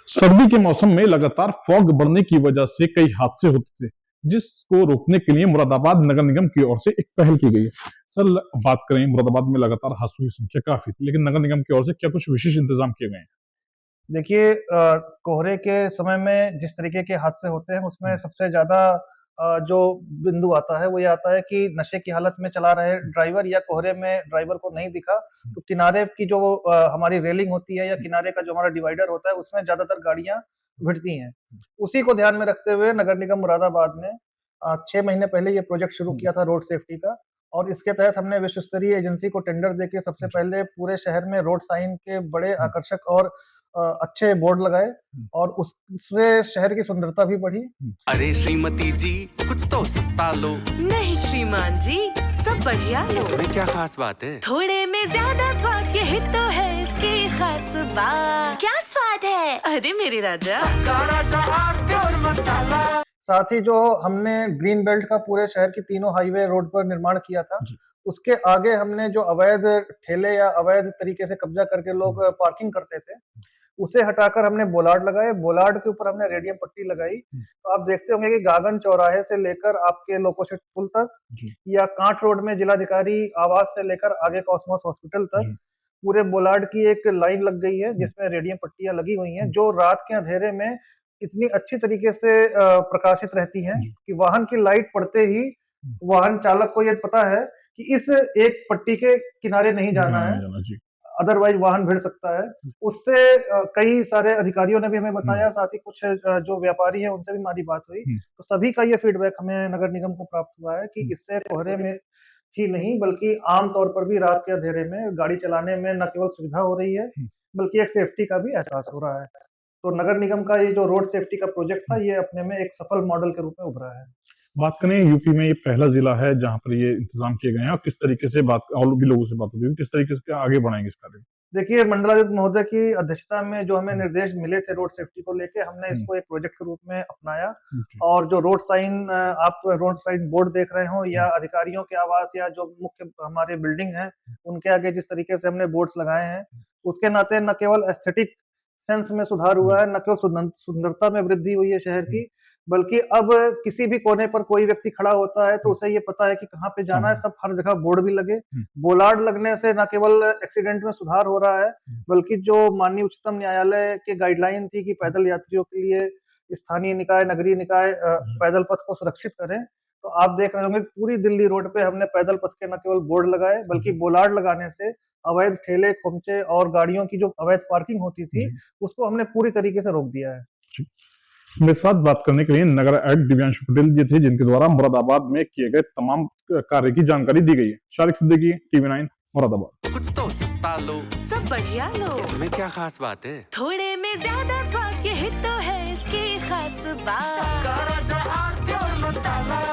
सर्दी के मौसम में लगातार फॉग बढ़ने की वजह से कई हादसे होते थे, जिसको रोकने के लिए मुरादाबाद नगर निगम की ओर से एक पहल की गई है। सर, बात करें, मुरादाबाद में लगातार हादसों की संख्या काफी थी, लेकिन नगर निगम की ओर से क्या कुछ विशेष इंतजाम किए गए हैं? देखिए, कोहरे के समय में जिस तरीके के हादसे होते हैं उसमें सबसे ज्यादा जो बिंदु आता है वो ये आता है कि नशे की हालत में चला रहे ड्राइवर या कोहरे में ड्राइवर को नहीं दिखा तो किनारे की जो हमारी रेलिंग होती है या किनारे का जो हमारा डिवाइडर होता है उसमें ज्यादातर गाड़ियां भिड़ती हैं। उसी को ध्यान में रखते हुए नगर निगम मुरादाबाद ने 6 महीने पहले ये प्रोजेक्ट शुरू किया था रोड सेफ्टी का। और इसके तहत हमने विश्व स्तरीय एजेंसी को टेंडर देके सबसे पहले पूरे शहर में रोड साइन के बड़े आकर्षक और अच्छे बोर्ड लगाए और उससे शहर की सुंदरता भी बढ़ी। अरे श्रीमती जी, कुछ तो सस्ता लो। नहीं श्रीमान जी, सब बढ़िया लो। इसमें क्या खास बात है? थोड़े में ज्यादा स्वाद, यही तो है इसकी खास बात। क्या स्वाद है? अरे मेरे राजा, राजा और मसाला। साथ ही जो हमने ग्रीन बेल्ट का पूरे शहर की तीनों हाईवे रोड पर निर्माण किया था, उसके आगे हमने जो अवैध ठेले या अवैध तरीके से कब्जा करके लोग पार्किंग करते थे, उसे हटाकर हमने बोलार्ड लगाए। बोलार्ड के ऊपर हमने रेडियम पट्टी लगाई। तो आप देखते होंगे कि गागन चौराहे से लेकर आपके लोकोशेट पुल तक या कांट रोड में जिलाधिकारी आवास से लेकर आगे कॉस्मोस हॉस्पिटल तक पूरे बोलार्ड की एक लाइन लग गई है जिसमें रेडियम पट्टियां लगी हुई हैं, जो रात के अंधेरे में इतनी अच्छी तरीके से प्रकाशित रहती हैं कि वाहन की लाइट पड़ते ही वाहन चालक को ये पता है कि इस एक पट्टी के किनारे नहीं जाना है, अदरवाइज वाहन भिड़ सकता है। उससे कई सारे अधिकारियों ने भी हमें बताया, साथ ही कुछ जो व्यापारी हैं उनसे भी हमारी बात हुई। तो सभी का ये फीडबैक हमें नगर निगम को प्राप्त हुआ है कि इससे कोहरे में ही नहीं बल्कि आम तौर पर भी रात के अंधेरे में गाड़ी चलाने में न केवल सुविधा हो रही है बल्कि एक सेफ्टी का भी एहसास हो रहा है। तो नगर निगम का ये जो रोड सेफ्टी का प्रोजेक्ट था, ये अपने में एक सफल मॉडल के रूप में उभरा है। बात करें, यूपी में ये पहला जिला है जहां पर ये इंतजाम किए गए हैं, और किस तरीके से बात और भी लोगों से बात होती है, किस तरीके से आगे बढ़ाएंगे इस कार्य? देखिए, मंडलायुक्त महोदय की अध्यक्षता में जो हमें निर्देश मिले थे रोड सेफ्टी को लेके, हमने इसको एक प्रोजेक्ट के रूप में अपनाया। और जो रोड साइन, आप रोड साइन बोर्ड देख रहे हो या अधिकारियों के आवास या जो मुख्य हमारे बिल्डिंग है उनके आगे जिस तरीके से हमने बोर्ड्स लगाए हैं, उसके नाते न केवल एस्थेटिक सेंस में सुधार हुआ है, न केवल सुंदरता में वृद्धि हुई है शहर की, बल्कि अब किसी भी कोने पर कोई व्यक्ति खड़ा होता है तो उसे ये पता है कि कहाँ पे जाना है। सब हर जगह बोर्ड भी लगे। बोलार्ड लगने से न केवल एक्सीडेंट में सुधार हो रहा है बल्कि जो माननीय उच्चतम न्यायालय के गाइडलाइन थी कि पैदल यात्रियों के लिए स्थानीय निकाय, नगरीय निकाय पैदल पथ को सुरक्षित करें, तो आप देख रहे होंगे पूरी दिल्ली रोड पे हमने पैदल पथ के न केवल बोर्ड लगाए बल्कि बोलार्ड लगाने से अवैध ठेले, खोमचे और गाड़ियों की जो अवैध पार्किंग होती थी उसको हमने पूरी तरीके से रोक दिया है। मेरे साथ बात करने के लिए नगर आयुक्त दिव्यांशु पटेल जी थे, जिनके द्वारा मुरादाबाद में किए गए तमाम कार्य की जानकारी दी गई है। शारिक सिद्दीकी, TV9, मुरादाबाद। कुछ तो सस्ता लो, सब बढ़िया लो। इसमें क्या खास बात है? थोड़े में ज्यादा स्वाद, यही तो है इसकी खास बात। राजा और मसाला।